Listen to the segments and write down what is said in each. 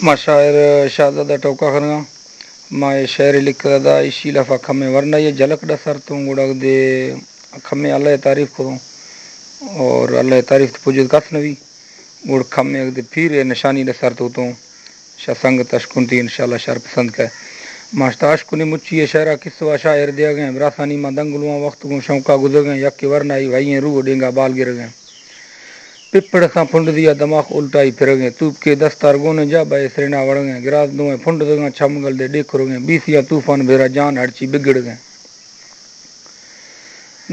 مشاعر شہزادہ ٹوکا خرگا مائے شعر لکھ دا اسی لفا کھمے ورنہ یہ جھلک دا سر تو گڑک دے کھمے اللہ تعریف کروں اور اللہ تعریف پوجد کس نوی گڑ کھمے دے پھر نشانی دا سر تو شاہ سنگ تشکنتی انشاءاللہ شعر پسند کا ماشتاش کنی مچی شعرہ کسوا شاعر دیا گئے براسانی ماں دنگلواں وقت کو شوقہ گزر گئے یک ورنہ ہی بھائییں روح ڈینگا بال گر گئے پپڑ ساں پھنڈ دیا دماغ الٹائی پھر گئے توپ کے دستار گونے جا بائے سرینا وڑ گئے گراز دوئے پھنڈ دگاں چھمگل دے ڈیکھر گئے بیسیا طوفان بھیرا جان ہڑچی بگڑ گئے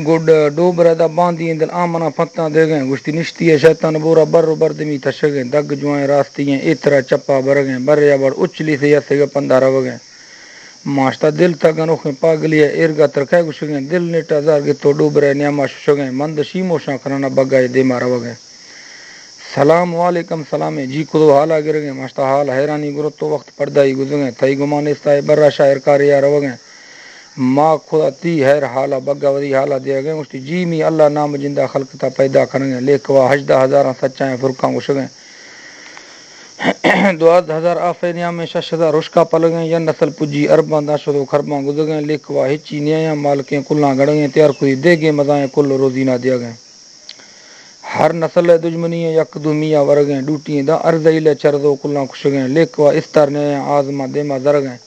گڈ ڈوب رہدا باندھی دل آمنا پتاں دے گئے گشتی نشتی ہے شیطان بورا بر بردمی تش گئے دگ جوائیں راستی ہیں اترا چپا بر گئے بریا بڑ اچلی سے یسے گا پندہ رو گئے ماشتا دل تا گنوخیں پاگلی ہے ارگا ترکھے گش گئے دل نیٹا زار گے تو ڈوب رہے نیاما شش گئے مند شیمو شاں کھرانا بگائے دے مارا وگئے سلام علیکم سلام جی کدو حالا گر گئے ماشتا حال حیرانی گرو تو وقت پردائی گزر گئے تھئی گمانے استائے برا شاعر کاریا رو گئے ماں خدا تی حیر حالا بگا ودی حالا دیا گئے مشتی جی می اللہ نام جندہ خلقتا پیدا کرنگے لیکوا حجدہ ہزاراں سچائیں فرقاں گش گئے دواد ہزار آفے نیا میں شش ہزار رشکا پل گئے یا نسل پجی ارباں دا شدو خرباں گزر گئے لیکوا ہچی نیاں مالکیں کلاں گڑ گئے تیار کوئی دے گے مزائیں کل روزی نہ دیا گئے ہر نسل دجمنی یک دو میاں ور گئے ڈوٹی دا ارزیل چردو کلاں خوش گئے لیکوا استر نے آزما دیما در گئے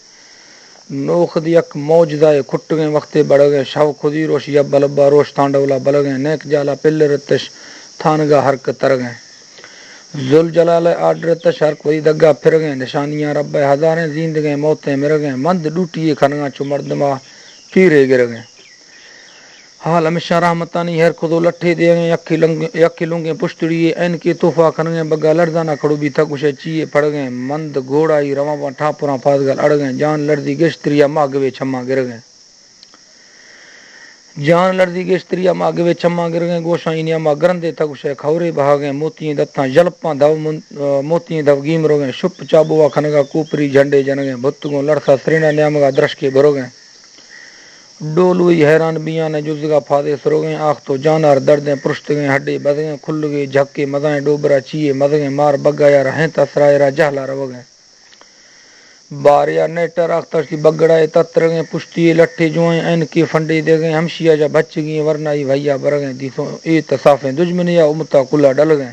نوخ دی یک موجدہ کھٹ گئے وقت بڑھ گئے شو خودی روش یا بلبا روش تانڈولا بل گئے نیک جالا پل رتش تھانگا حرک تر گئے ذل جلال آڈر تش ہر کوئی دگا پھر گئے نشانیاں رب ہزاریں زیند گئے موتیں مر گئے مند ڈوٹی کھنگا چو مردما پیرے گر گئے حال ہمیشہ رحمتانی ہر خودو لٹھے دے گئے یکی لنگیں پشتڑی این کے توفہ کھنگے بگا لڑزانہ کھڑو بھی تھا کچھ چیئے پڑ گئے مند گھوڑائی رواں ٹھاپراں پاسگل اڑ گئے جان لڑزی گشتریا ماگوے چھما گر گئے جان لڑزی گشتریا ماگوے چھما گر گئے گوشاں انیا ما گرندے تھا کچھ کھورے بہا گئے موتییں دتاں جلپاں دو موتییں دو گیم رو گئے شپ چابوا کھنگا کوپری جھنڈے جن گئے بھتگوں لڑسا سرینا نیامگا درش کے بھرو گئے ڈولوئی حیران بیاں نے جزگا پھادے سرو گئے آخ تو جانار دردیں پرشت گئے ہڈے بد گئے کھل گئے جھکے مزائیں ڈوبرا چیئے مد گئے مار بگایا رہیں تسرائے را جہلا رو گئے باریا نیٹر آختر کی بگڑائے تتر گئے پشتی لٹھے جوائیں این کے فنڈے دے گئے ہمشیا جا بچ گئے ورنائی بھائیا بر گئے دیسوں اے تصافیں دجمنیا امتا کلا ڈل گئے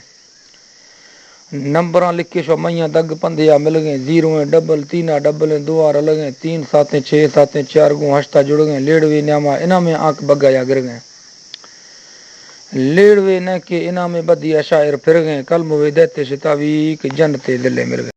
نمبراں لکھے شو میاں دگ پندیا مل گئے زیرویں ڈبل تینا ڈبلیں دوار ال گئے 3 7 6 7 4 گوں ہشتا جڑ گئے لیڑوے نیاما انہاں میں آنکھ بگایا گر گئے لیڑوے نہ کے انہاں میں بدیا شاعر پھر گئے کلم وے دیتے شتاوی کہ جنتے دلے مل گئے